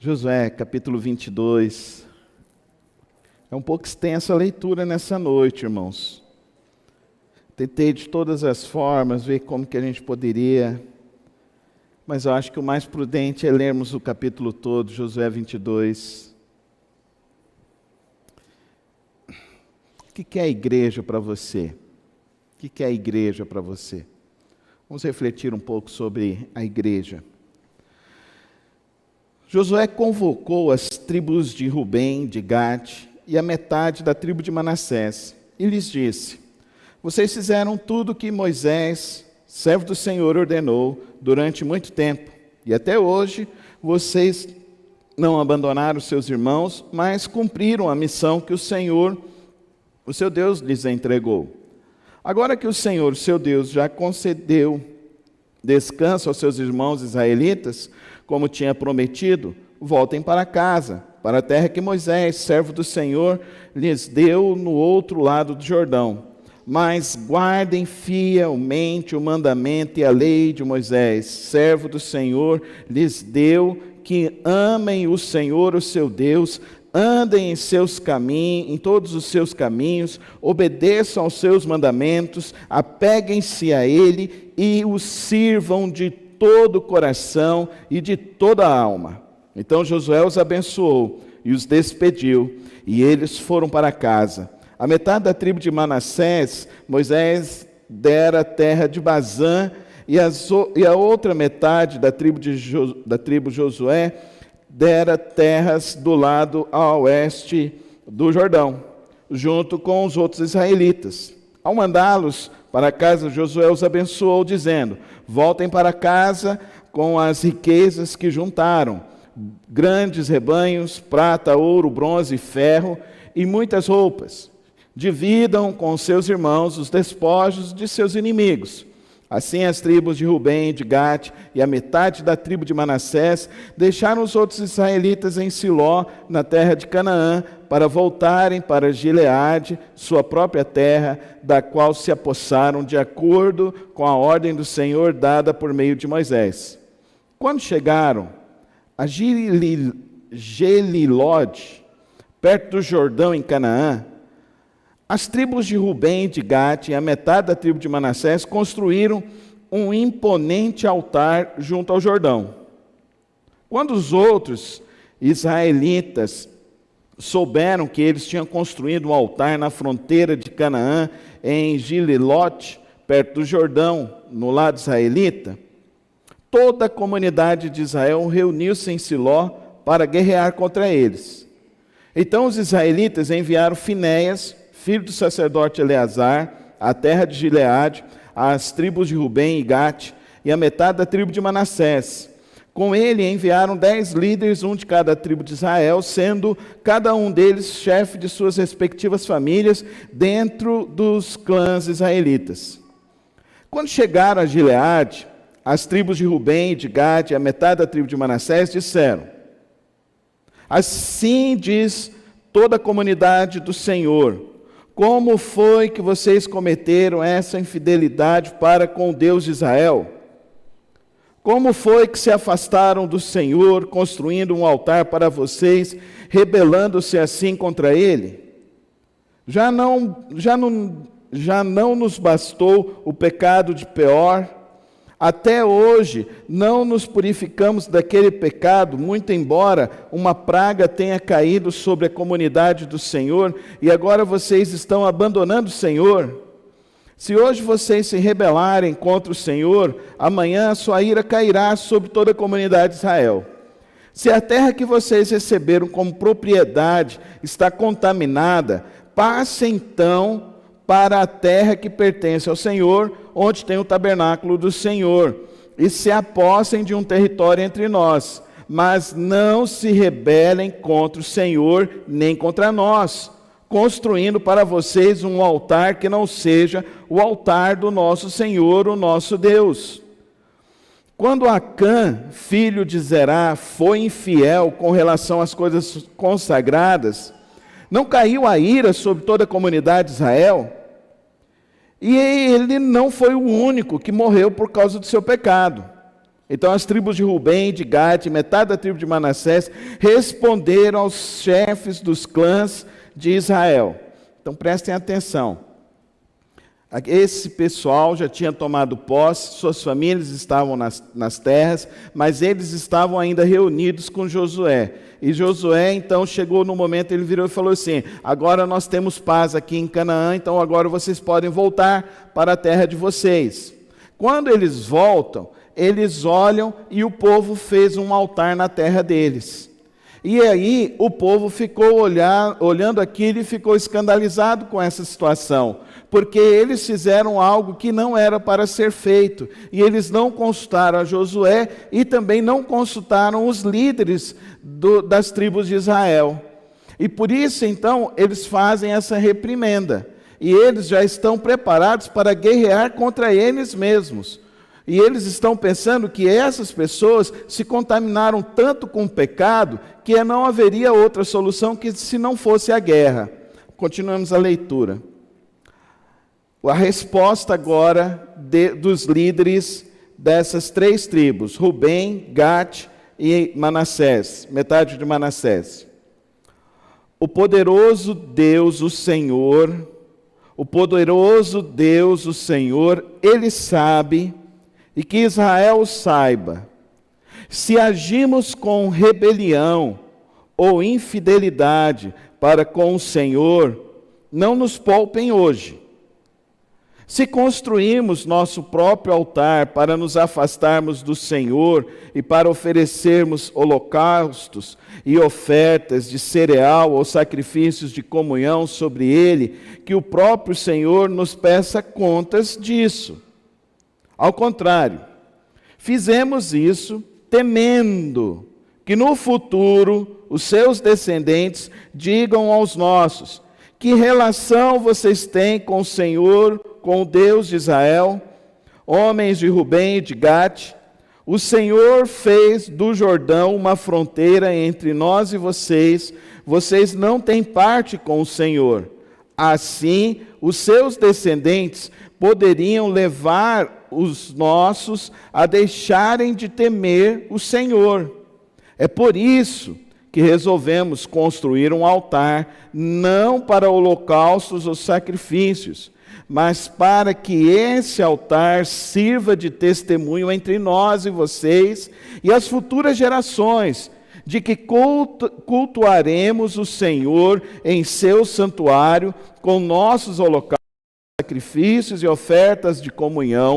Josué, capítulo 22. É um pouco extensa a leitura nessa noite, irmãos. Tentei de todas as formas ver como que a gente poderia, mas eu acho que o mais prudente é lermos o capítulo todo, Josué 22. O que é a igreja para você? O que é a igreja para você? Vamos refletir um pouco sobre a igreja. Josué convocou as tribos de Rubem, de Gade e a metade da tribo de Manassés e lhes disse: vocês fizeram tudo o que Moisés, servo do Senhor, ordenou durante muito tempo, e até hoje vocês não abandonaram seus irmãos, mas cumpriram a missão que o Senhor, o seu Deus, lhes entregou. Agora que o Senhor, seu Deus, já concedeu descanso aos seus irmãos israelitas, como tinha prometido, voltem para casa, para a terra que Moisés, servo do Senhor, lhes deu no outro lado do Jordão. Mas guardem fielmente o mandamento e a lei de Moisés, servo do Senhor, lhes deu, que amem o Senhor, o seu Deus, andem em todos os seus caminhos, obedeçam aos seus mandamentos, apeguem-se a Ele e o sirvam de todo o coração e de toda a alma. Então Josué os abençoou e os despediu, e eles foram para casa. A metade da tribo de Manassés, Moisés dera a terra de Bazã, e a outra metade da tribo Josué dera terras do lado a oeste do Jordão, junto com os outros israelitas. Ao mandá-los para casa, Josué os abençoou, dizendo: voltem para casa com as riquezas que juntaram, grandes rebanhos, prata, ouro, bronze e ferro, e muitas roupas. Dividam com seus irmãos os despojos de seus inimigos. Assim as tribos de Rubem, de Gade e a metade da tribo de Manassés deixaram os outros israelitas em Siló, na terra de Canaã, para voltarem para Gileade, sua própria terra, da qual se apossaram de acordo com a ordem do Senhor dada por meio de Moisés. Quando chegaram a Gelilode, perto do Jordão em Canaã, as tribos de Rubem, de Gade e a metade da tribo de Manassés construíram um imponente altar junto ao Jordão. Quando os outros israelitas souberam que eles tinham construído um altar na fronteira de Canaã, em Gelilote, perto do Jordão, no lado israelita, toda a comunidade de Israel reuniu-se em Siló para guerrear contra eles. Então os israelitas enviaram Finéias, filho do sacerdote Eleazar, à terra de Gileade, às tribos de Rubem e Gade, e a metade da tribo de Manassés. Com ele enviaram 10 líderes, um de cada tribo de Israel, sendo cada um deles chefe de suas respectivas famílias, dentro dos clãs israelitas. Quando chegaram a Gileade, as tribos de Rubem, de Gade e a metade da tribo de Manassés disseram: assim diz toda a comunidade do Senhor: como foi que vocês cometeram essa infidelidade para com o Deus de Israel? Como foi que se afastaram do Senhor, construindo um altar para vocês, rebelando-se assim contra Ele? Já não nos bastou o pecado de Peor? Até hoje não nos purificamos daquele pecado, muito embora uma praga tenha caído sobre a comunidade do Senhor, e agora vocês estão abandonando o Senhor. Se hoje vocês se rebelarem contra o Senhor, amanhã a sua ira cairá sobre toda a comunidade de Israel. Se a terra que vocês receberam como propriedade está contaminada, passem então para a terra que pertence ao Senhor, onde tem o tabernáculo do Senhor, e se apossem de um território entre nós, mas não se rebelem contra o Senhor, nem contra nós, construindo para vocês um altar que não seja o altar do nosso Senhor, o nosso Deus. Quando Acã, filho de Zerá, foi infiel com relação às coisas consagradas, não caiu a ira sobre toda a comunidade de Israel? E ele não foi o único que morreu por causa do seu pecado. Então as tribos de Rubem, de Gade, metade da tribo de Manassés, responderam aos chefes dos clãs de Israel. Então prestem atenção. Esse pessoal já tinha tomado posse, suas famílias estavam nas terras, mas eles estavam ainda reunidos com Josué. E Josué então chegou no momento, ele virou e falou assim: agora nós temos paz aqui em Canaã, então agora vocês podem voltar para a terra de vocês. Quando eles voltam, eles olham e o povo fez um altar na terra deles. E aí o povo ficou olhando aquilo e ficou escandalizado com essa situação, porque eles fizeram algo que não era para ser feito, e eles não consultaram a Josué e também não consultaram os líderes das tribos de Israel. E por isso então eles fazem essa reprimenda, e eles já estão preparados para guerrear contra eles mesmos. E eles estão pensando que essas pessoas se contaminaram tanto com o pecado que não haveria outra solução que se não fosse a guerra. Continuamos a leitura. A resposta agora dos líderes dessas três tribos, Rubem, Gade e Manassés, metade de Manassés. O poderoso Deus, o Senhor, Ele sabe, e que Israel saiba, se agimos com rebelião ou infidelidade para com o Senhor, não nos poupem hoje. Se construímos nosso próprio altar para nos afastarmos do Senhor e para oferecermos holocaustos e ofertas de cereal ou sacrifícios de comunhão sobre ele, que o próprio Senhor nos peça contas disso. Ao contrário, fizemos isso temendo que no futuro os seus descendentes digam aos nossos: que relação vocês têm com o Senhor, com o Deus de Israel, homens de Rubem e de Gade? O Senhor fez do Jordão uma fronteira entre nós e vocês não têm parte com o Senhor. Assim, os seus descendentes poderiam levar os nossos a deixarem de temer o Senhor. É por isso que resolvemos construir um altar, não para holocaustos ou sacrifícios, mas para que esse altar sirva de testemunho entre nós e vocês e as futuras gerações, de que cultuaremos o Senhor em seu santuário com nossos holocaustos, sacrifícios e ofertas de comunhão.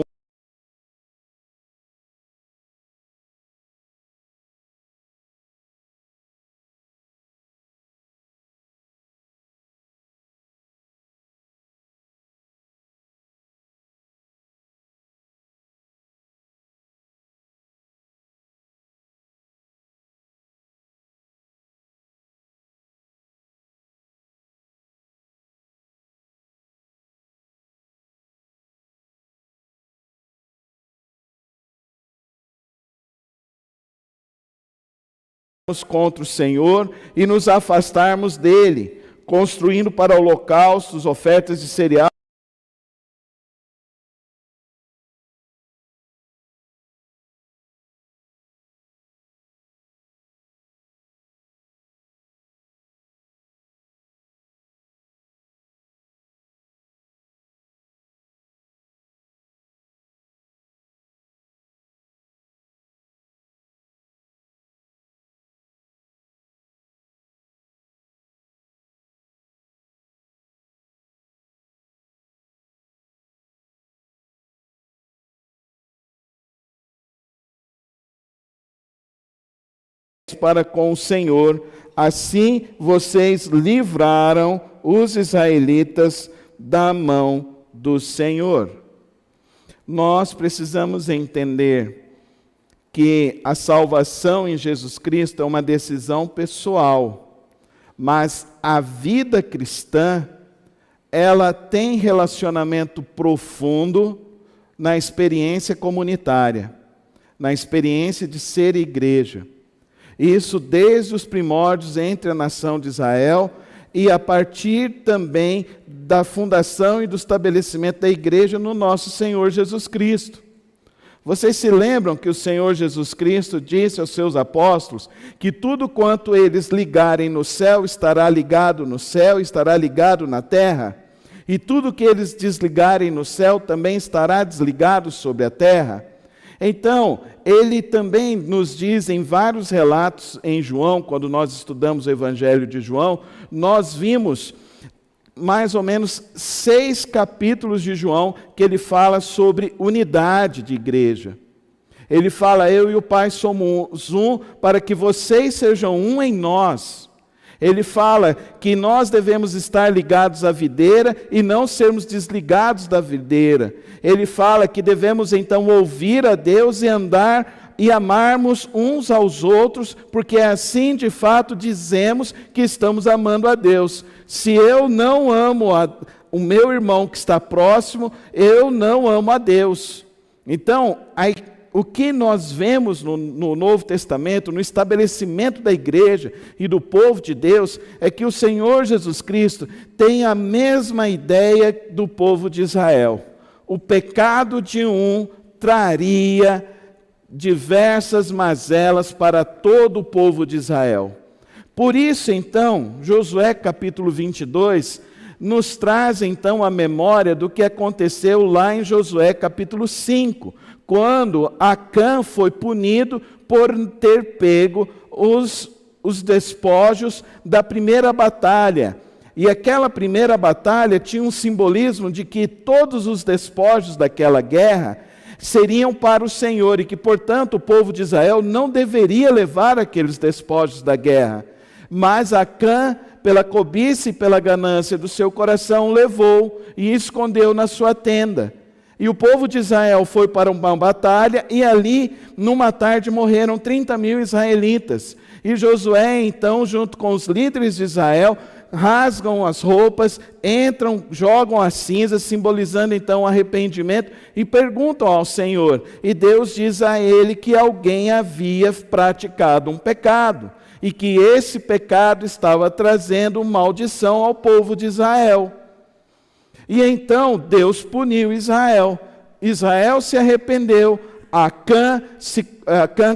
Contra o Senhor e nos afastarmos dele, construindo para holocaustos, ofertas de cereal, para com o Senhor. Assim vocês livraram os israelitas da mão do Senhor. Nós precisamos entender que a salvação em Jesus Cristo é uma decisão pessoal, mas a vida cristã, ela tem relacionamento profundo na experiência comunitária, na experiência de ser igreja. Isso desde os primórdios entre a nação de Israel e a partir também da fundação e do estabelecimento da igreja no nosso Senhor Jesus Cristo. Vocês se lembram que o Senhor Jesus Cristo disse aos seus apóstolos que tudo quanto eles ligarem no céu estará ligado no céu, estará ligado na terra? E tudo que eles desligarem no céu também estará desligado sobre a terra? Então, ele também nos diz em vários relatos em João, quando nós estudamos o Evangelho de João, nós vimos mais ou menos 6 capítulos de João que ele fala sobre unidade de igreja. Ele fala, eu e o Pai somos um, para que vocês sejam um em nós. Ele fala que nós devemos estar ligados à videira e não sermos desligados da videira. Ele fala que devemos então ouvir a Deus e andar e amarmos uns aos outros, porque assim de fato dizemos que estamos amando a Deus. Se eu não amo o meu irmão que está próximo, eu não amo a Deus. Então, o que nós vemos no Novo Testamento, no estabelecimento da igreja e do povo de Deus, é que o Senhor Jesus Cristo tem a mesma ideia do povo de Israel. O pecado de um traria diversas mazelas para todo o povo de Israel. Por isso, então, Josué capítulo 22 nos traz então a memória do que aconteceu lá em Josué capítulo 5, quando Acã foi punido por ter pego os despojos da primeira batalha. E aquela primeira batalha tinha um simbolismo de que todos os despojos daquela guerra seriam para o Senhor e que, portanto, o povo de Israel não deveria levar aqueles despojos da guerra. Mas Acã, pela cobiça e pela ganância do seu coração, levou e escondeu na sua tenda. E o povo de Israel foi para uma batalha e ali, numa tarde, morreram 30.000 israelitas. E Josué, então, junto com os líderes de Israel, rasgam as roupas, entram, jogam as cinzas, simbolizando então o arrependimento, e perguntam ao Senhor. E Deus diz a ele que alguém havia praticado um pecado, e que esse pecado estava trazendo maldição ao povo de Israel. E então Deus puniu Israel. Israel se arrependeu, Acã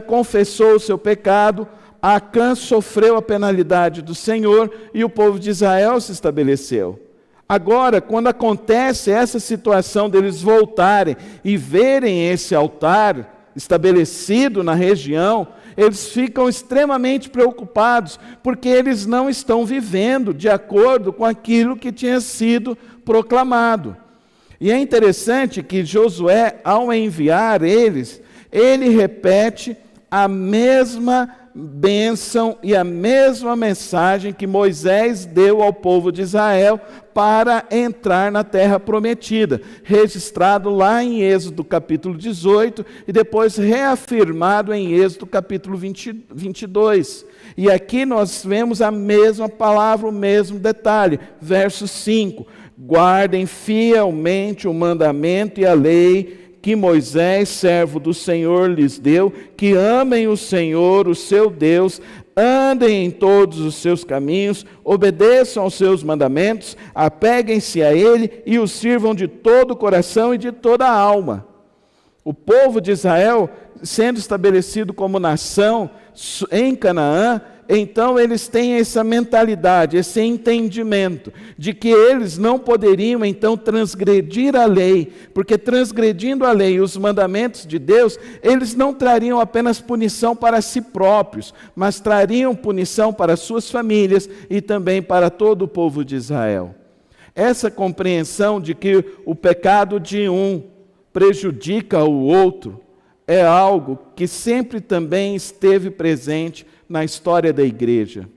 confessou o seu pecado, Acã sofreu a penalidade do Senhor e o povo de Israel se estabeleceu. Agora, quando acontece essa situação deles voltarem e verem esse altar estabelecido na região, eles ficam extremamente preocupados, porque eles não estão vivendo de acordo com aquilo que tinha sido proclamado. E é interessante que Josué, ao enviar eles, ele repete a mesma bênção e a mesma mensagem que Moisés deu ao povo de Israel para entrar na terra prometida, registrado lá em Êxodo capítulo 18 e depois reafirmado em Êxodo capítulo 22. E aqui nós vemos a mesma palavra, o mesmo detalhe, verso 5: guardem fielmente o mandamento e a lei que Moisés, servo do Senhor, lhes deu, que amem o Senhor, o seu Deus, andem em todos os seus caminhos, obedeçam aos seus mandamentos, apeguem-se a Ele e o sirvam de todo o coração e de toda a alma. O povo de Israel, sendo estabelecido como nação em Canaã, então eles têm essa mentalidade, esse entendimento de que eles não poderiam então transgredir a lei, porque transgredindo a lei e os mandamentos de Deus, eles não trariam apenas punição para si próprios, mas trariam punição para suas famílias e também para todo o povo de Israel. Essa compreensão de que o pecado de um prejudica o outro é algo que sempre também esteve presente na história da igreja.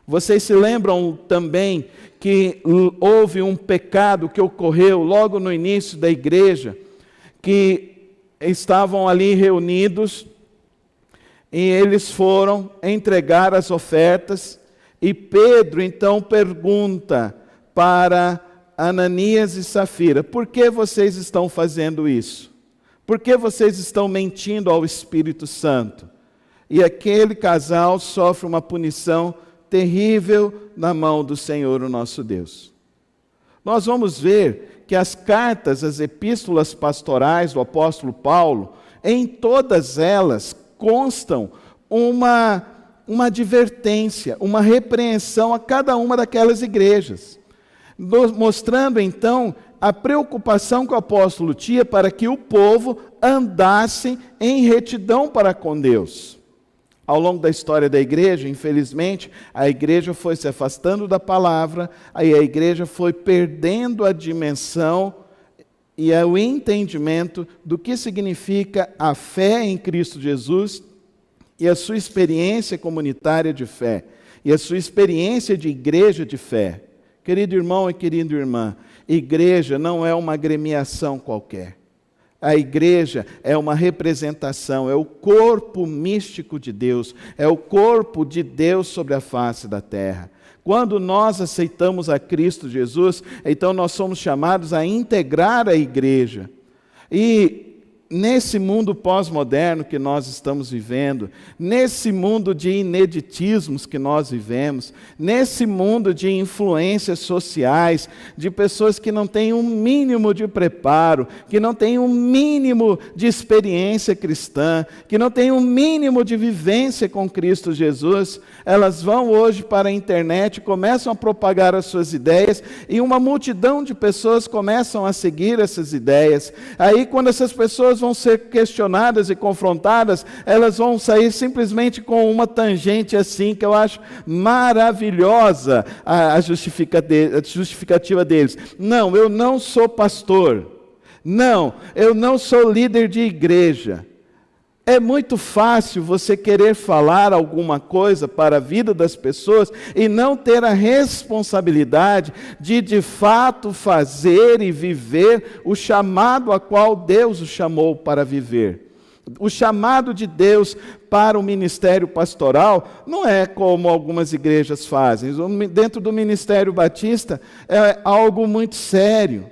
Vocês se lembram também que houve um pecado que ocorreu logo no início da igreja, que estavam ali reunidos e eles foram entregar as ofertas e Pedro então pergunta para Ananias e Safira: por que vocês estão fazendo isso? Por que vocês estão mentindo ao Espírito Santo? E aquele casal sofre uma punição terrível na mão do Senhor, o nosso Deus. Nós vamos ver que as cartas, as epístolas pastorais do apóstolo Paulo, em todas elas constam uma advertência, uma repreensão a cada uma daquelas igrejas, mostrando então a preocupação que o apóstolo tinha para que o povo andasse em retidão para com Deus. Ao longo da história da igreja, infelizmente, a igreja foi se afastando da palavra, aí a igreja foi perdendo a dimensão e o entendimento do que significa a fé em Cristo Jesus e a sua experiência comunitária de fé, e a sua experiência de igreja de fé. Querido irmão e querida irmã, igreja não é uma agremiação qualquer. A igreja é uma representação, é o corpo místico de Deus, é o corpo de Deus sobre a face da terra. Quando nós aceitamos a Cristo Jesus, então nós somos chamados a integrar a igreja. E nesse mundo pós-moderno que nós estamos vivendo, nesse mundo de ineditismos que nós vivemos, nesse mundo de influências sociais, de pessoas que não têm um mínimo de preparo, que não têm um mínimo de experiência cristã, que não têm um mínimo de vivência com Cristo Jesus, elas vão hoje para a internet, começam a propagar as suas ideias, e uma multidão de pessoas começam a seguir essas ideias. Aí, quando essas pessoas vão ser questionadas e confrontadas, elas vão sair simplesmente com uma tangente assim, que eu acho maravilhosa a justificativa deles. Não, eu não sou pastor. Não, eu não sou líder de igreja. É muito fácil você querer falar alguma coisa para a vida das pessoas e não ter a responsabilidade de fato fazer e viver o chamado a qual Deus o chamou para viver. O chamado de Deus para o ministério pastoral não é como algumas igrejas fazem. Dentro do ministério batista é algo muito sério.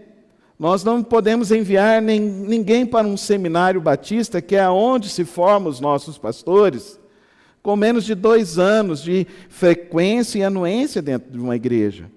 Nós não podemos enviar ninguém para um seminário batista, que é onde se formam os nossos pastores, com menos de 2 anos de frequência e anuência dentro de uma igreja.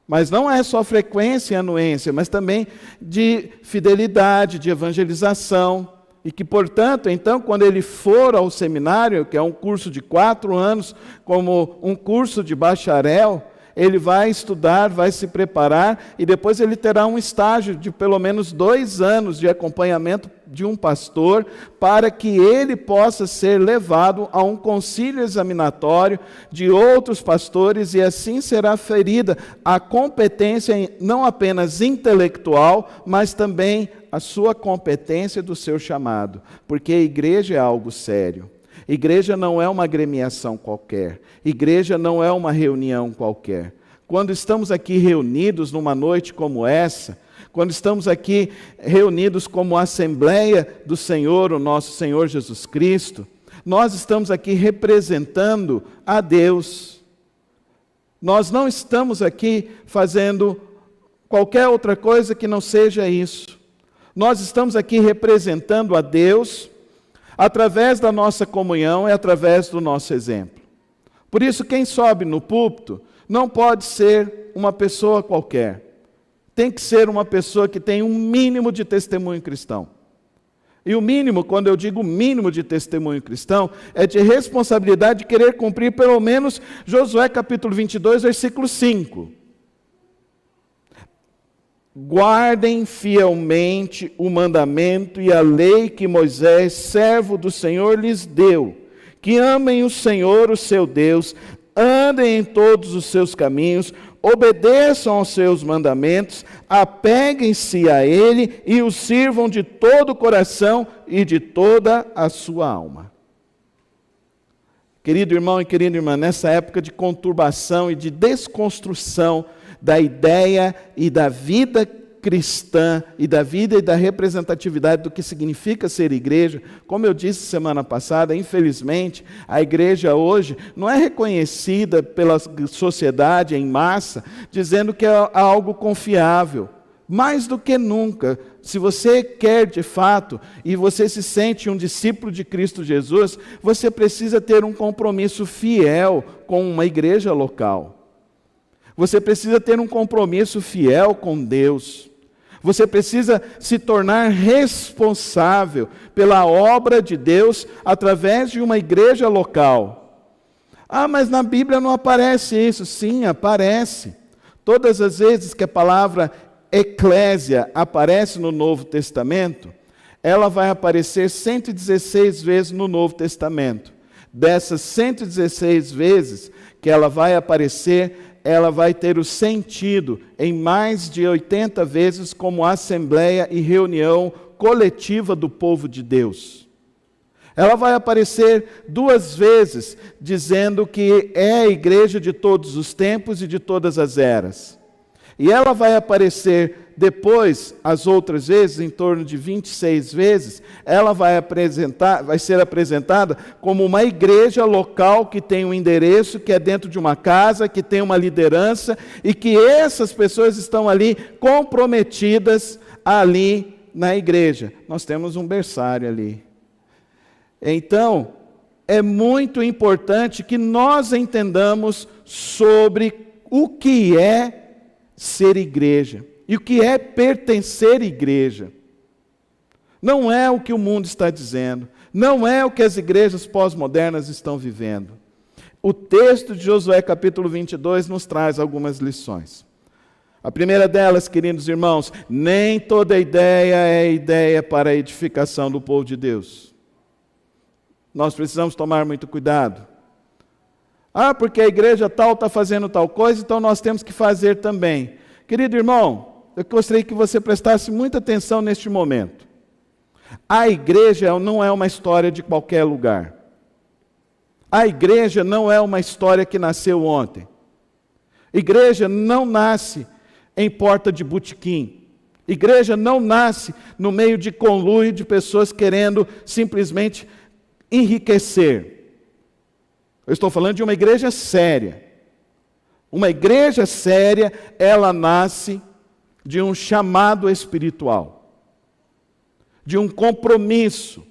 Mas não é só frequência e anuência, mas também de fidelidade, de evangelização. E que, portanto, então, quando ele for ao seminário, que é um curso de 4 anos, como um curso de bacharel, ele vai estudar, vai se preparar, e depois ele terá um estágio de pelo menos 2 anos de acompanhamento de um pastor, para que ele possa ser levado a um concílio examinatório de outros pastores, e assim será ferida a competência não apenas intelectual, mas também a sua competência do seu chamado, porque a igreja é algo sério. Igreja não é uma agremiação qualquer. Igreja não é uma reunião qualquer. Quando estamos aqui reunidos numa noite como essa, quando estamos aqui reunidos como Assembleia do Senhor, o nosso Senhor Jesus Cristo, nós estamos aqui representando a Deus. Nós não estamos aqui fazendo qualquer outra coisa que não seja isso. Nós estamos aqui representando a Deus através da nossa comunhão e através do nosso exemplo. Por isso, quem sobe no púlpito não pode ser uma pessoa qualquer. Tem que ser uma pessoa que tem um mínimo de testemunho cristão. E o mínimo, quando eu digo mínimo de testemunho cristão, é de responsabilidade de querer cumprir pelo menos Josué capítulo 22, versículo 5. Guardem fielmente o mandamento e a lei que Moisés, servo do Senhor, lhes deu, que amem o Senhor, o seu Deus, andem em todos os seus caminhos, obedeçam aos seus mandamentos, apeguem-se a Ele e o sirvam de todo o coração e de toda a sua alma. Querido irmão e querida irmã, nessa época de conturbação e de desconstrução da ideia e da vida cristã, e da vida e da representatividade do que significa ser igreja, como eu disse semana passada, infelizmente, a igreja hoje não é reconhecida pela sociedade em massa, dizendo que é algo confiável. Mais do que nunca, se você quer de fato, e você se sente um discípulo de Cristo Jesus, você precisa ter um compromisso fiel com uma igreja local. Você precisa ter um compromisso fiel com Deus. Você precisa se tornar responsável pela obra de Deus através de uma igreja local. Ah, mas na Bíblia não aparece isso. Sim, aparece. Todas as vezes que a palavra eclésia aparece no Novo Testamento, ela vai aparecer 116 vezes no Novo Testamento. Dessas 116 vezes que ela vai aparecer, ela vai ter o sentido em mais de 80 vezes como assembleia e reunião coletiva do povo de Deus. Ela vai aparecer 2 vezes dizendo que é a igreja de todos os tempos e de todas as eras. E ela vai aparecer depois, as outras vezes, em torno de 26 vezes, ela vai ser apresentada como uma igreja local que tem um endereço, que é dentro de uma casa, que tem uma liderança, e que essas pessoas estão ali comprometidas ali na igreja. Nós temos um berçário ali. Então, é muito importante que nós entendamos sobre o que é ser igreja e o que é pertencer à igreja. Não é o que o mundo está dizendo, não é o que as igrejas pós-modernas estão vivendo. O texto de Josué capítulo 22 nos traz algumas lições. A primeira delas, queridos irmãos, nem toda ideia é ideia para a edificação do povo de Deus. Nós precisamos tomar muito cuidado. Ah, porque a igreja tal está fazendo tal coisa, então nós temos que fazer também. Querido irmão, eu gostaria que você prestasse muita atenção neste momento. A igreja não é uma história de qualquer lugar. A igreja não é uma história que nasceu ontem. Igreja não nasce em porta de botequim. Igreja não nasce no meio de conluio de pessoas querendo simplesmente enriquecer. Eu estou falando de uma igreja séria. Uma igreja séria, ela nasce de um chamado espiritual, de um compromisso,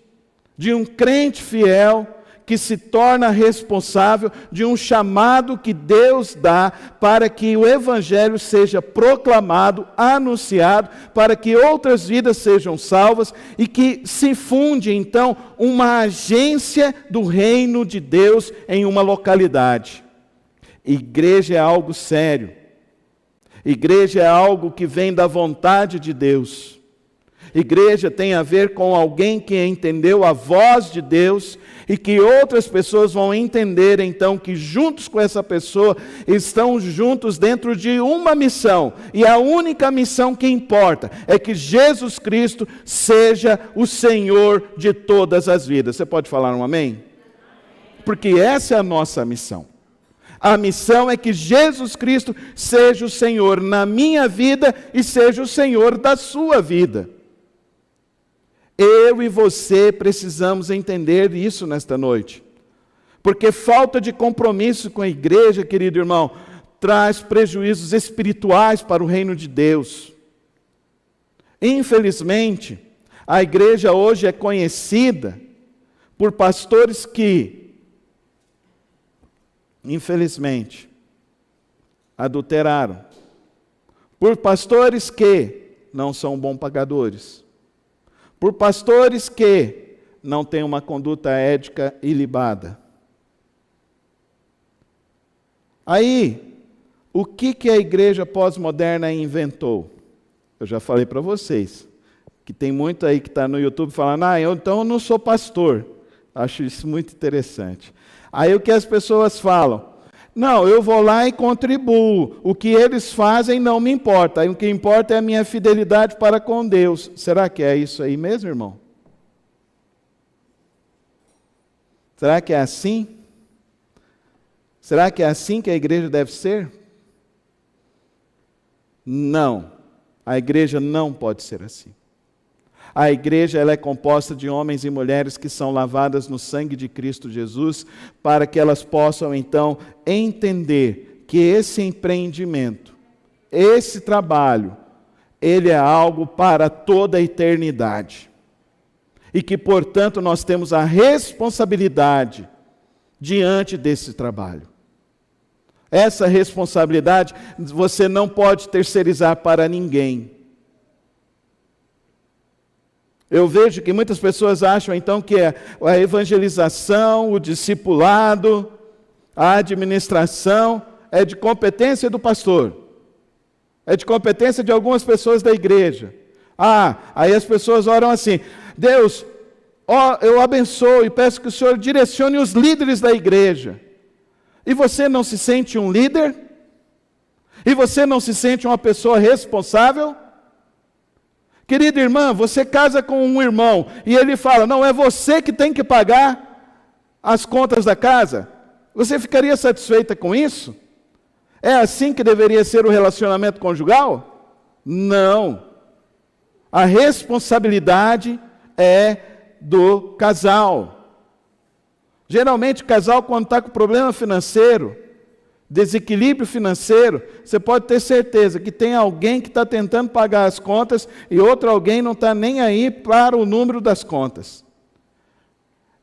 de um crente fiel que se torna responsável de um chamado que Deus dá para que o evangelho seja proclamado, anunciado, para que outras vidas sejam salvas e que se funde então uma agência do reino de Deus em uma localidade. Igreja é algo sério. Igreja é algo que vem da vontade de Deus. Igreja tem a ver com alguém que entendeu a voz de Deus e que outras pessoas vão entender então que juntos com essa pessoa estão juntos dentro de uma missão. E a única missão que importa é que Jesus Cristo seja o Senhor de todas as vidas. Você pode falar um amém? Porque essa é a nossa missão. A missão é que Jesus Cristo seja o Senhor na minha vida e seja o Senhor da sua vida. Eu e você precisamos entender isso nesta noite. Porque falta de compromisso com a igreja, querido irmão, traz prejuízos espirituais para o reino de Deus. Infelizmente, a igreja hoje é conhecida por pastores que, infelizmente, adulteraram, por pastores que não são bons pagadores, por pastores que não têm uma conduta ética ilibada. Aí, o que a igreja pós-moderna inventou? Eu já falei para vocês, que tem muito aí que está no YouTube falando, então eu não sou pastor. Acho isso muito interessante. Aí o que as pessoas falam? Não, eu vou lá e contribuo. O que eles fazem não me importa. Aí o que importa é a minha fidelidade para com Deus. Será que é isso aí mesmo, irmão? Será que é assim? Será que é assim que a igreja deve ser? Não. A igreja não pode ser assim. A igreja ela é composta de homens e mulheres que são lavadas no sangue de Cristo Jesus, para que elas possam então entender que esse empreendimento, esse trabalho, ele é algo para toda a eternidade. E que, portanto, nós temos a responsabilidade diante desse trabalho. Essa responsabilidade você não pode terceirizar para ninguém. Eu vejo que muitas pessoas acham então que a evangelização, o discipulado, a administração é de competência do pastor. É de competência de algumas pessoas da igreja. Aí as pessoas oram assim: Deus, eu abençoo e peço que o Senhor direcione os líderes da igreja. E você não se sente um líder? E você não se sente uma pessoa responsável? Querida irmã, você casa com um irmão e ele fala: não, é você que tem que pagar as contas da casa. Você ficaria satisfeita com isso? É assim que deveria ser o relacionamento conjugal? Não. A responsabilidade é do casal. Geralmente o casal, quando está com problema financeiro, desequilíbrio financeiro, você pode ter certeza que tem alguém que está tentando pagar as contas e outro alguém não está nem aí para o número das contas.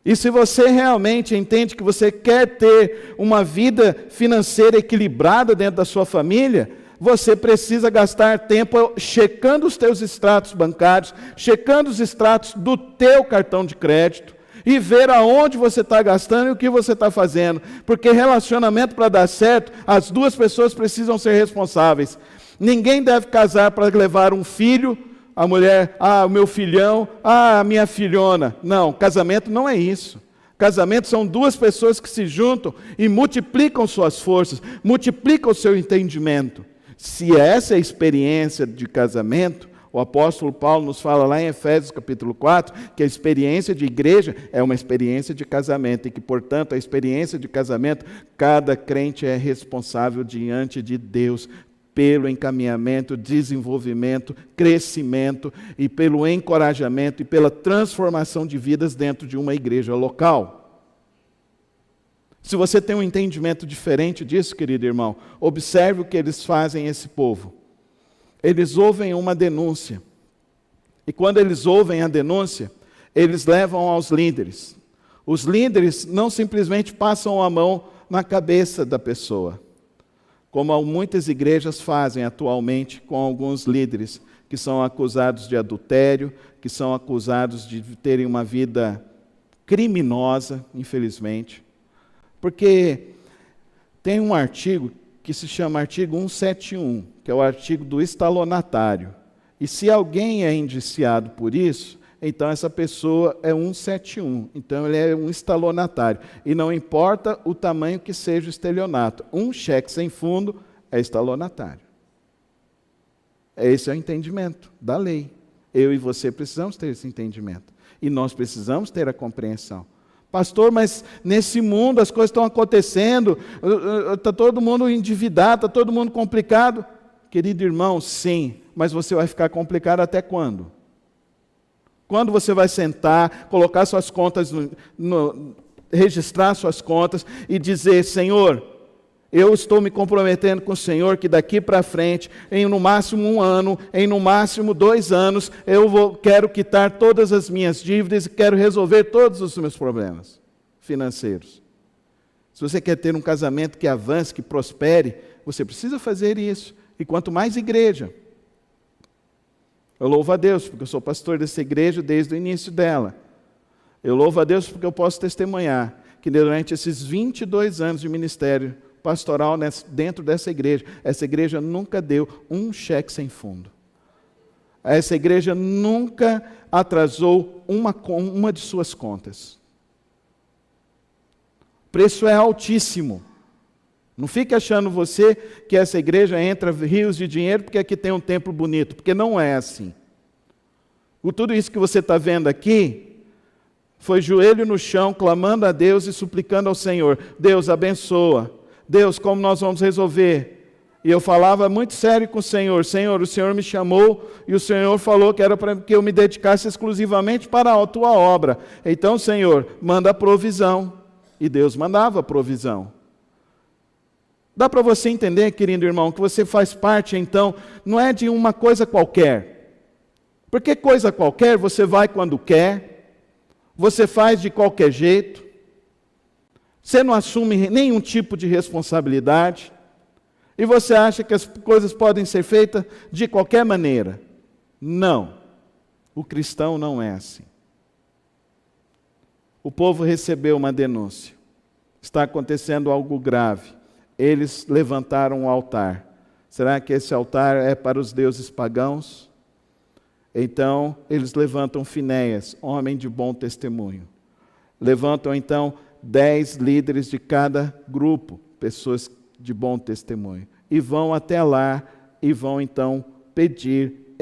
E se você realmente entende que você quer ter uma vida financeira equilibrada dentro da sua família, você precisa gastar tempo checando os teus extratos bancários, checando os extratos do teu cartão de crédito, e ver aonde você está gastando e o que você está fazendo. Porque relacionamento, para dar certo, as duas pessoas precisam ser responsáveis. Ninguém deve casar para levar um filho, a mulher, o meu filhão, a minha filhona. Não, casamento não é isso. Casamento são duas pessoas que se juntam e multiplicam suas forças, multiplicam o seu entendimento. Se essa é a experiência de casamento, o apóstolo Paulo nos fala lá em Efésios capítulo 4, que a experiência de igreja é uma experiência de casamento, e que, portanto, a experiência de casamento, cada crente é responsável diante de Deus pelo encaminhamento, desenvolvimento, crescimento e pelo encorajamento e pela transformação de vidas dentro de uma igreja local. Se você tem um entendimento diferente disso, querido irmão, observe o que eles fazem esse povo. Eles ouvem uma denúncia. E quando eles ouvem a denúncia, eles levam aos líderes. Os líderes não simplesmente passam a mão na cabeça da pessoa, como muitas igrejas fazem atualmente com alguns líderes que são acusados de adultério, que são acusados de terem uma vida criminosa, infelizmente. Porque tem um artigo que se chama artigo 171, que é o artigo do estelionatário. E se alguém é indiciado por isso, então essa pessoa é 171. Então ele é um estelionatário. E não importa o tamanho que seja o estelionato. Um cheque sem fundo é estelionatário. Esse é o entendimento da lei. Eu e você precisamos ter esse entendimento. E nós precisamos ter a compreensão. Pastor, mas nesse mundo as coisas estão acontecendo, está todo mundo endividado, está todo mundo complicado. Querido irmão, sim, mas você vai ficar complicado até quando? Quando você vai sentar, colocar suas contas, registrar suas contas e dizer: Senhor, eu estou me comprometendo com o Senhor que daqui para frente, em no máximo 1 ano, em no máximo 2 anos, quero quitar todas as minhas dívidas e quero resolver todos os meus problemas financeiros. Se você quer ter um casamento que avance, que prospere, você precisa fazer isso. E quanto mais igreja. Eu louvo a Deus porque eu sou pastor dessa igreja desde o início dela. Eu louvo a Deus porque eu posso testemunhar que durante esses 22 anos de ministério pastoral dentro dessa igreja, essa igreja nunca deu um cheque sem fundo. Essa igreja nunca atrasou uma de suas contas. O preço é altíssimo. Não fique achando você que essa igreja entra rios de dinheiro porque aqui tem um templo bonito, porque não é assim. Tudo isso que você está vendo aqui foi joelho no chão, clamando a Deus e suplicando ao Senhor: Deus, abençoa. Deus, como nós vamos resolver? E eu falava muito sério com o Senhor: Senhor, o Senhor me chamou e o Senhor falou que era para que eu me dedicasse exclusivamente para a tua obra. Então, Senhor, manda a provisão. E Deus mandava a provisão. Dá para você entender, querido irmão, que você faz parte, então, não é de uma coisa qualquer. Porque coisa qualquer você vai quando quer, você faz de qualquer jeito, você não assume nenhum tipo de responsabilidade, e você acha que as coisas podem ser feitas de qualquer maneira. Não. O cristão não é assim. O povo recebeu uma denúncia. Está acontecendo algo grave. Eles levantaram um altar. Será que esse altar é para os deuses pagãos? Então, eles levantam Finéias, homem de bom testemunho. Levantam, então, 10 líderes de cada grupo, pessoas de bom testemunho. E vão até lá e vão, então, pedir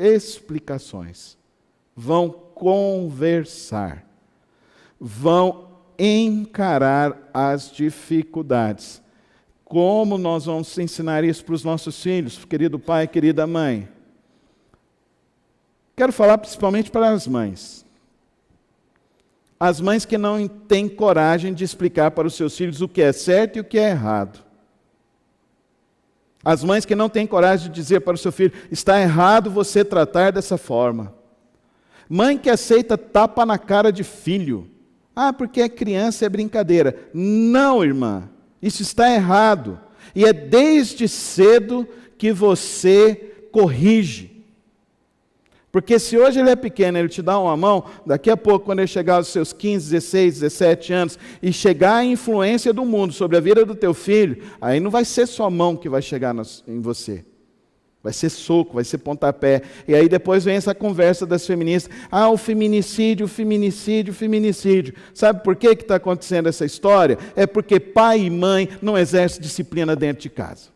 explicações. Vão conversar. Vão encarar as dificuldades. Como nós vamos ensinar isso para os nossos filhos, querido pai, querida mãe? Quero falar principalmente para as mães. As mães que não têm coragem de explicar para os seus filhos o que é certo e o que é errado. As mães que não têm coragem de dizer para o seu filho, está errado você tratar dessa forma. Mãe que aceita tapa na cara de filho. Ah, porque é criança, é brincadeira. Não, irmã, isso está errado. E é desde cedo que você corrige. Porque se hoje ele é pequeno, ele te dá uma mão, daqui a pouco, quando ele chegar aos seus 15, 16, 17 anos, e chegar a influência do mundo sobre a vida do teu filho, aí não vai ser só mão que vai chegar em você. Vai ser soco, vai ser pontapé. E aí depois vem essa conversa das feministas. Ah, o feminicídio, o feminicídio, o feminicídio. Sabe por que está acontecendo essa história? É porque pai e mãe não exercem disciplina dentro de casa.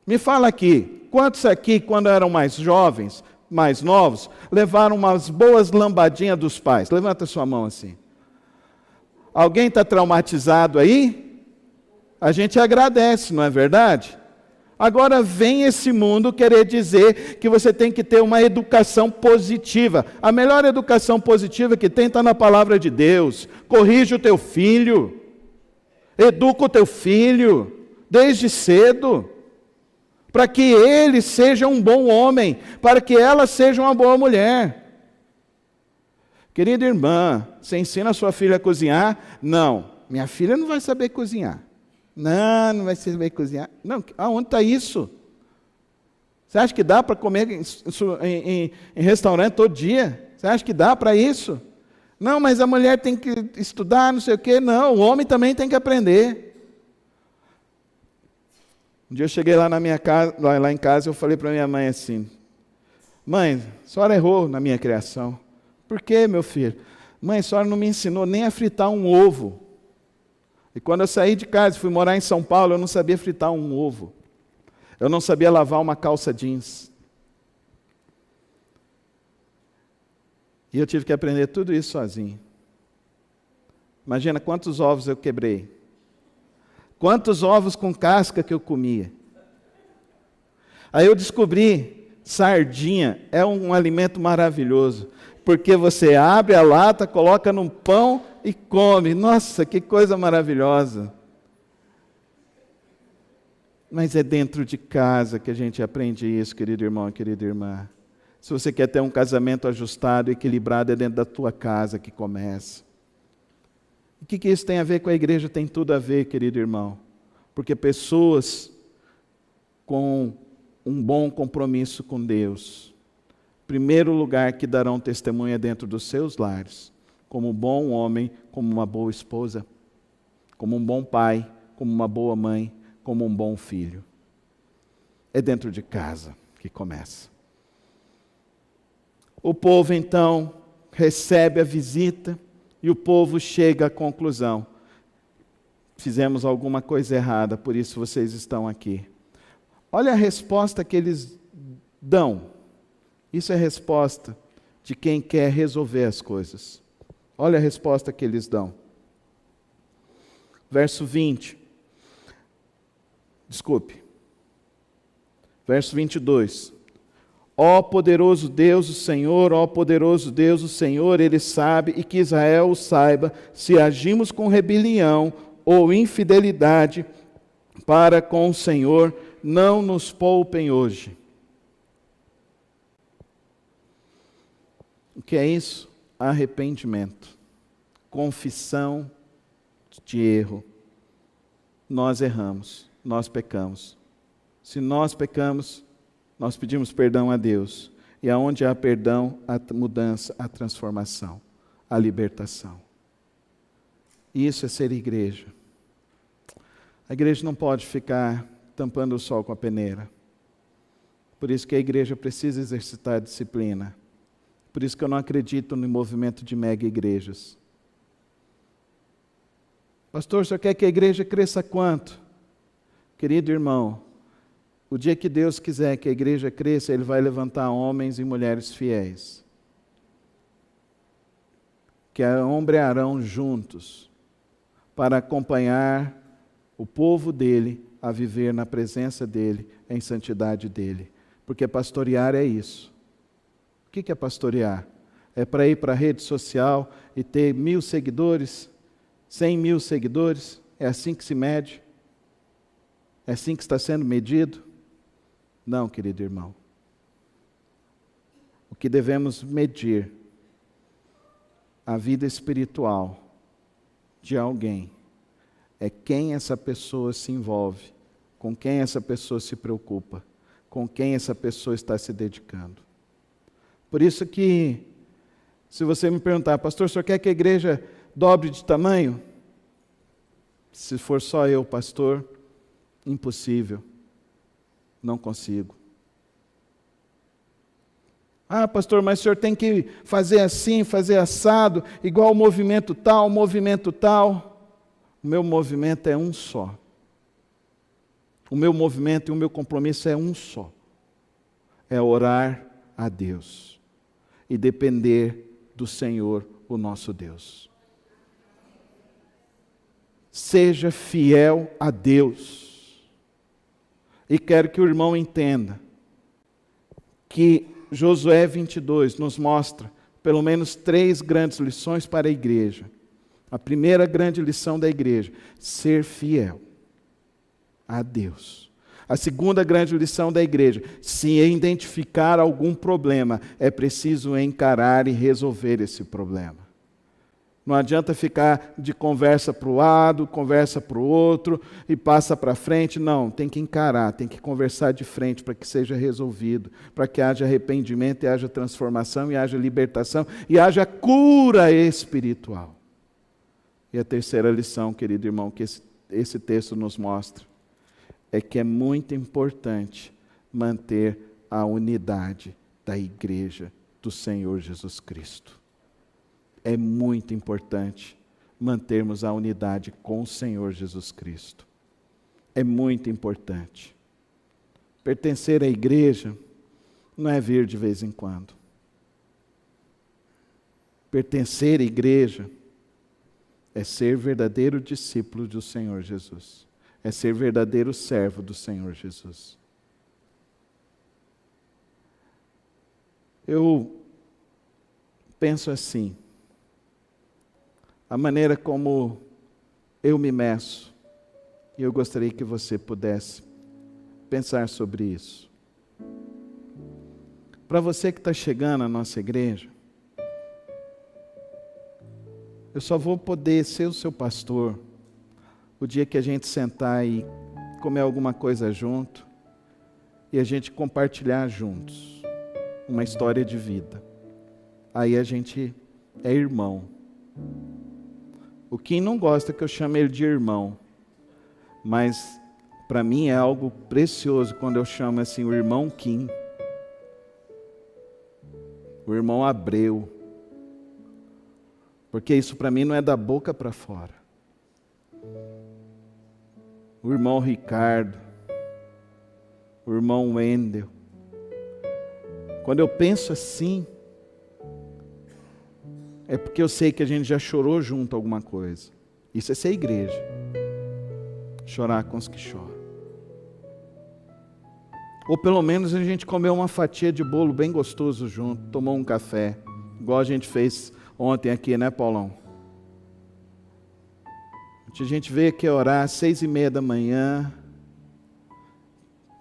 Me fala aqui, quantos aqui, quando eram mais jovens, mais novos, levaram umas boas lambadinhas dos pais? Levanta sua mão assim. Alguém está traumatizado aí? A gente agradece, não é verdade? Agora vem esse mundo querer dizer que você tem que ter uma educação positiva. A melhor educação positiva que tem está na palavra de Deus. Corrige o teu filho. Educa o teu filho desde cedo. Para que ele seja um bom homem, para que ela seja uma boa mulher. Querida irmã, você ensina a sua filha a cozinhar? Não, minha filha não vai saber cozinhar. Não vai saber cozinhar. Não, aonde está isso? Você acha que dá para comer em restaurante todo dia? Você acha que dá para isso? Não, mas a mulher tem que estudar, não sei o quê. Não, o homem também tem que aprender. Um dia eu cheguei lá na minha casa, lá em casa, eu falei para minha mãe assim: mãe, a senhora errou na minha criação. Por quê, meu filho? Mãe, a senhora não me ensinou nem a fritar um ovo. E quando eu saí de casa e fui morar em São Paulo, eu não sabia fritar um ovo. Eu não sabia lavar uma calça jeans. E eu tive que aprender tudo isso sozinho. Imagina quantos ovos eu quebrei. Quantos ovos com casca que eu comia. Aí eu descobri, sardinha é um alimento maravilhoso. Porque você abre a lata, coloca num pão e come. Nossa, que coisa maravilhosa. Mas é dentro de casa que a gente aprende isso, querido irmão e querida irmã. Se você quer ter um casamento ajustado, equilibrado, é dentro da tua casa que começa. O que isso tem a ver com a igreja? Tem tudo a ver, querido irmão. Porque pessoas com um bom compromisso com Deus, primeiro lugar que darão testemunha dentro dos seus lares, como um bom homem, como uma boa esposa, como um bom pai, como uma boa mãe, como um bom filho. É dentro de casa que começa. O povo então recebe a visita e o povo chega à conclusão: fizemos alguma coisa errada, por isso vocês estão aqui. Olha a resposta que eles dão. Isso é resposta de quem quer resolver as coisas. Olha a resposta que eles dão. Verso 20. Desculpe. Verso 22. Ó poderoso Deus, o Senhor, ó poderoso Deus, o Senhor, Ele sabe, e que Israel o saiba, se agimos com rebelião ou infidelidade para com o Senhor, não nos poupem hoje. O que é isso? Arrependimento, confissão de erro. Nós erramos, nós pecamos. Se nós pecamos, nós pedimos perdão a Deus. E aonde há perdão, há mudança, há transformação, há libertação. Isso é ser igreja. A igreja não pode ficar tampando o sol com a peneira. Por isso que a igreja precisa exercitar a disciplina. Por isso que eu não acredito no movimento de mega igrejas. Pastor, o senhor quer que a igreja cresça quanto? Querido irmão, o dia que Deus quiser que a igreja cresça, Ele vai levantar homens e mulheres fiéis, que ombrearão juntos para acompanhar o povo dele a viver na presença dele, em santidade dele. Porque pastorear é isso. O que é pastorear? É para ir para a rede social e ter 1000 seguidores, 100.000 seguidores? É assim que se mede? É assim que está sendo medido? Não, querido irmão. O que devemos medir a vida espiritual de alguém é quem essa pessoa se envolve, com quem essa pessoa se preocupa, com quem essa pessoa está se dedicando. Por isso que, se você me perguntar, pastor, o senhor quer que a igreja dobre de tamanho? Se for só eu, pastor, impossível. Não consigo. Ah, pastor, mas o senhor tem que fazer assim, fazer assado, igual o movimento tal, o movimento tal. O meu movimento é um só. O meu movimento e o meu compromisso é um só. É orar a Deus e depender do Senhor, o nosso Deus. Seja fiel a Deus. E quero que o irmão entenda que Josué 22 nos mostra pelo menos 3 grandes lições para a igreja. A primeira grande lição da igreja: ser fiel a Deus. A segunda grande lição da igreja: se identificar algum problema, é preciso encarar e resolver esse problema. Não adianta ficar de conversa para o lado, conversa para o outro e passa para frente. Não, tem que encarar, tem que conversar de frente para que seja resolvido, para que haja arrependimento e haja transformação e haja libertação e haja cura espiritual. E a terceira lição, querido irmão, que esse texto nos mostra, é que é muito importante manter a unidade da igreja do Senhor Jesus Cristo. É muito importante mantermos a unidade com o Senhor Jesus Cristo. É muito importante. Pertencer à igreja não é vir de vez em quando. Pertencer à igreja é ser verdadeiro discípulo do Senhor Jesus. É ser verdadeiro servo do Senhor Jesus. Eu penso assim, a maneira como eu me meço, e eu gostaria que você pudesse pensar sobre isso. Para você que está chegando à nossa igreja, eu só vou poder ser o seu pastor o dia que a gente sentar e comer alguma coisa junto e a gente compartilhar juntos uma história de vida. Aí a gente é irmão. O Kim não gosta que eu chame ele de irmão, mas para mim é algo precioso quando eu chamo assim o irmão Kim, o irmão Abreu, porque isso para mim não é da boca para fora. O irmão Ricardo, o irmão Wendel. Quando eu penso assim, é porque eu sei que a gente já chorou junto alguma coisa. Isso é ser igreja. Chorar com os que choram. Ou pelo menos a gente comeu uma fatia de bolo bem gostoso junto, tomou um café, igual a gente fez ontem aqui, né, Paulão? A gente veio aqui orar às 6:30 da manhã,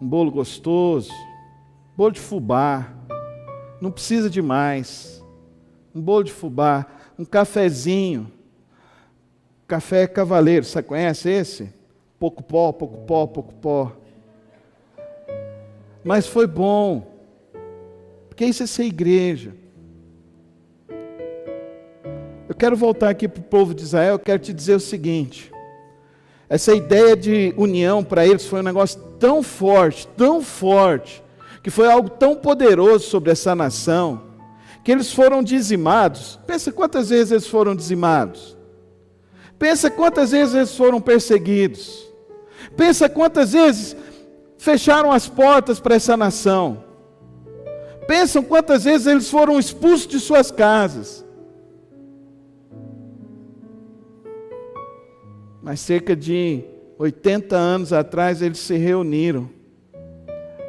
um bolo gostoso, bolo de fubá, não precisa de mais, um bolo de fubá, um cafezinho, café cavaleiro, você conhece esse? Pouco pó, pouco pó, pouco pó. Mas foi bom, porque isso é ser igreja. Eu quero voltar aqui para o povo de Israel, eu quero te dizer o seguinte: essa ideia de união para eles foi um negócio tão forte, que foi algo tão poderoso sobre essa nação, que eles foram dizimados. Pensa quantas vezes eles foram dizimados. Pensa quantas vezes eles foram perseguidos. Pensa quantas vezes fecharam as portas para essa nação. Pensam quantas vezes eles foram expulsos de suas casas. Mas cerca de 80 anos atrás eles se reuniram.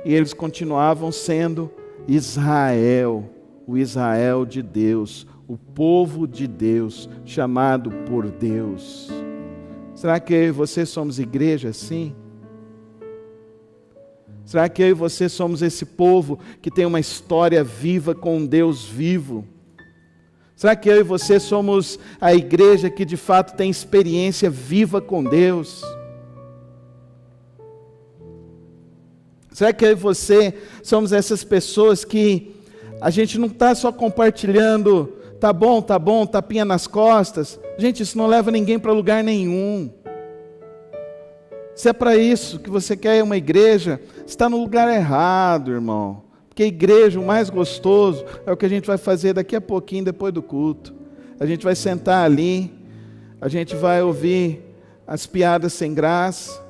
E eles continuavam sendo Israel, o Israel de Deus, o povo de Deus, chamado por Deus. Será que eu e você somos igreja assim? Será que eu e você somos esse povo que tem uma história viva com um Deus vivo? Será que eu e você somos a igreja que de fato tem experiência viva com Deus? Será que eu e você somos essas pessoas que a gente não está só compartilhando, tá bom, tapinha nas costas? Gente, isso não leva ninguém para lugar nenhum. Se é para isso que você quer uma igreja, você está no lugar errado, irmão. Porque igreja, o mais gostoso, é o que a gente vai fazer daqui a pouquinho, depois do culto. A gente vai sentar ali, a gente vai ouvir as piadas sem graça,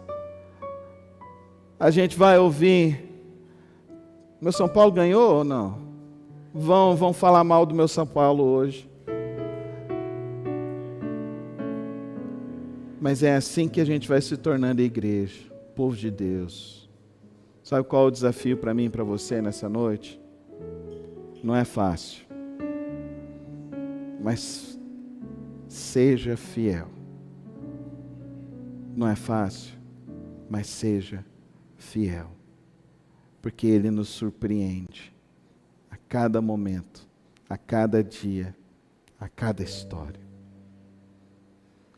a gente vai ouvir, meu São Paulo ganhou ou não? Vão falar mal do meu São Paulo hoje. Mas é assim que a gente vai se tornando igreja, povo de Deus. Sabe qual é o desafio para mim e para você nessa noite? Não é fácil, mas seja fiel. Não é fácil, mas seja fiel, porque Ele nos surpreende a cada momento, a cada dia, a cada história.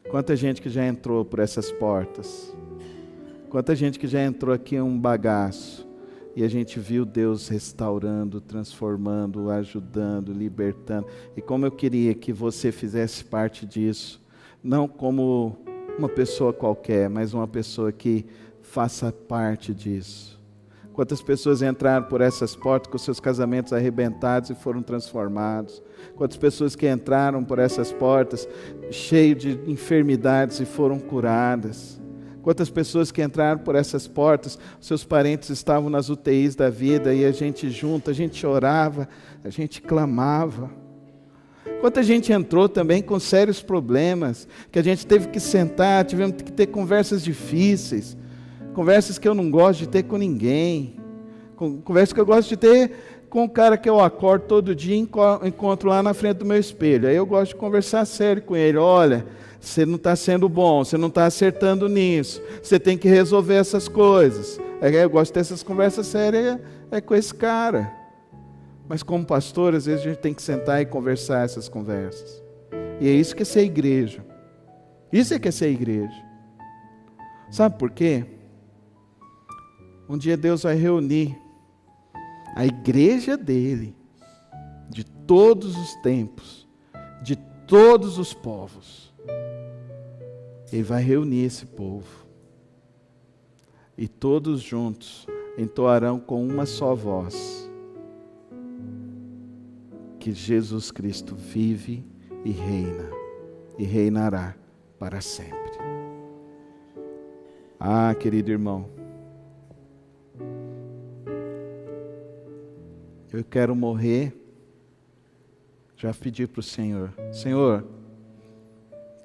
Quanta gente que já entrou por essas portas, quanta gente que já entrou aqui em um bagaço, e a gente viu Deus restaurando, transformando, ajudando, libertando. E como eu queria que você fizesse parte disso, não como uma pessoa qualquer, mas uma pessoa que faça parte disso. Quantas pessoas entraram por essas portas com seus casamentos arrebentados e foram transformados. Quantas pessoas que entraram por essas portas cheias de enfermidades e foram curadas. Quantas pessoas que entraram por essas portas, seus parentes estavam nas UTIs da vida e a gente junto, a gente orava, a gente clamava. Quanta gente entrou também com sérios problemas, que a gente teve que sentar, tivemos que ter conversas difíceis, conversas que eu não gosto de ter com ninguém, conversas que eu gosto de ter com o cara que eu acordo todo dia e encontro lá na frente do meu espelho. Aí eu gosto de conversar sério com ele. Olha, você não está sendo bom, você não está acertando nisso, você tem que resolver essas coisas. Eu gosto de ter essas conversas sérias com esse cara. Mas como pastor, às vezes a gente tem que sentar e conversar essas conversas. E é isso que é ser igreja. Isso é que é ser igreja. Sabe por quê? Um dia Deus vai reunir a igreja dele, de todos os tempos, de todos os povos. Ele vai reunir esse povo. E todos juntos entoarão com uma só voz que Jesus Cristo vive e reina, e reinará para sempre. Ah, querido irmão, eu quero morrer, já pedi para o Senhor, Senhor,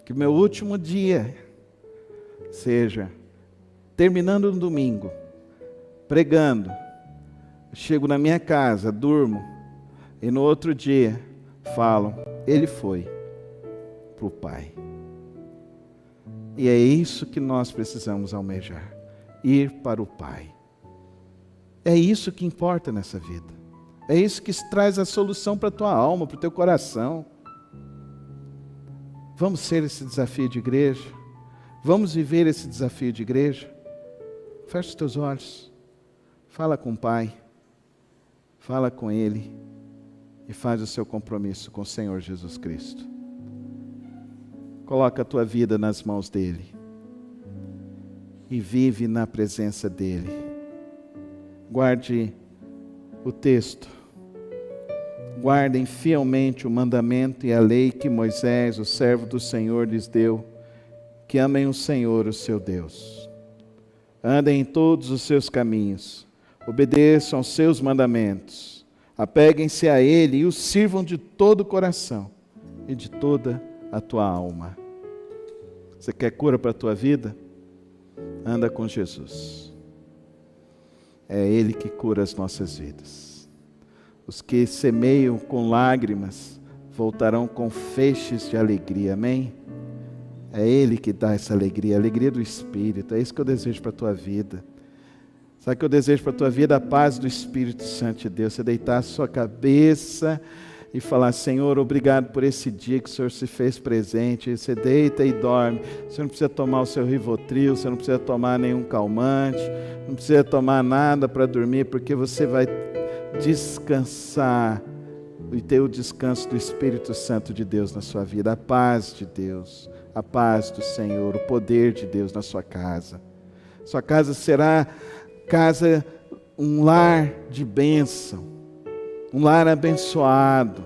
que meu último dia seja terminando no domingo, pregando, chego na minha casa, durmo, e no outro dia falam, ele foi para o Pai. E é isso que nós precisamos almejar, ir para o Pai. É isso que importa nessa vida. É isso que traz a solução para a tua alma, para o teu coração. Vamos ser esse desafio de igreja? Vamos viver esse desafio de igreja? Fecha os teus olhos. Fala com o Pai. Fala com Ele e faz o seu compromisso com o Senhor Jesus Cristo. Coloca a tua vida nas mãos dEle e vive na presença dEle. Guarde o texto. Guardem fielmente o mandamento e a lei que Moisés, o servo do Senhor, lhes deu, que amem o Senhor, o seu Deus. Andem em todos os seus caminhos, obedeçam aos seus mandamentos, apeguem-se a Ele e o sirvam de todo o coração e de toda a tua alma. Você quer cura para a tua vida? Anda com Jesus. É Ele que cura as nossas vidas. Os que semeiam com lágrimas voltarão com feixes de alegria, amém? É Ele que dá essa alegria, a alegria do Espírito. É isso que eu desejo para a tua vida. Sabe o que eu desejo para a tua vida? A paz do Espírito Santo de Deus. Você deitar a sua cabeça e falar: Senhor, obrigado por esse dia que o Senhor se fez presente. Você deita e dorme. Você não precisa tomar o seu Rivotril, você não precisa tomar nenhum calmante, não precisa tomar nada para dormir, porque você vai descansar e ter o descanso do Espírito Santo de Deus na sua vida. A paz de Deus, a paz do Senhor, o poder de Deus na sua casa. Sua casa será um lar de bênção, um lar abençoado,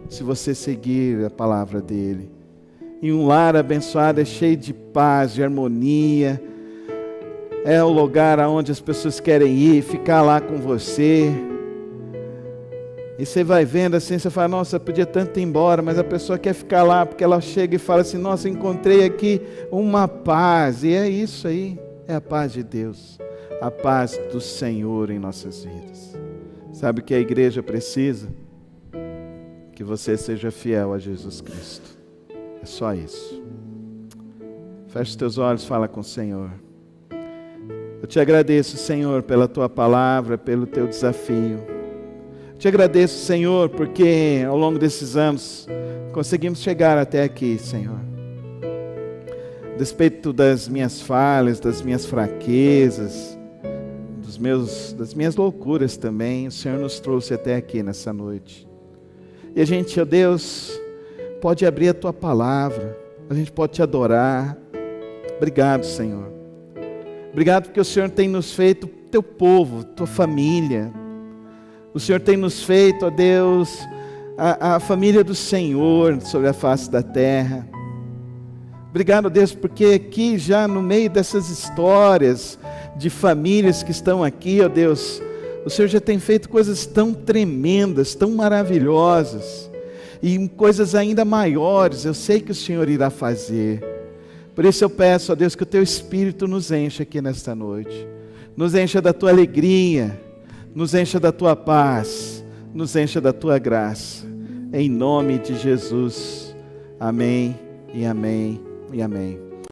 se você seguir a palavra dele. E um lar abençoado é cheio de paz, de harmonia. É o lugar aonde as pessoas querem ir, ficar lá com você. E você vai vendo assim, você fala: nossa, podia tanto ir embora, mas a pessoa quer ficar lá, porque ela chega e fala assim: nossa, encontrei aqui uma paz. E é isso aí, é a paz de Deus, a paz do Senhor em nossas vidas. Sabe o que a igreja precisa? Que você seja fiel a Jesus Cristo. É só isso. Feche os teus olhos, fala com o Senhor. Eu te agradeço, Senhor, pela tua palavra, pelo teu desafio. Te agradeço, Senhor, porque ao longo desses anos conseguimos chegar até aqui, Senhor. A despeito das minhas falhas, das minhas fraquezas, das minhas loucuras também, o Senhor nos trouxe até aqui nessa noite. E a gente, ó Deus, pode abrir a tua palavra, a gente pode te adorar. Obrigado, Senhor. Obrigado porque o Senhor tem nos feito teu povo, tua família. O Senhor tem nos feito, ó Deus, a família do Senhor sobre a face da terra. Obrigado, ó Deus, porque aqui já no meio dessas histórias de famílias que estão aqui, ó Deus, o Senhor já tem feito coisas tão tremendas, tão maravilhosas, e coisas ainda maiores, eu sei que o Senhor irá fazer. Por isso eu peço, ó Deus, que o teu Espírito nos encha aqui nesta noite, nos encha da tua alegria, nos encha da tua paz, nos encha da tua graça, em nome de Jesus. Amém e amém e amém.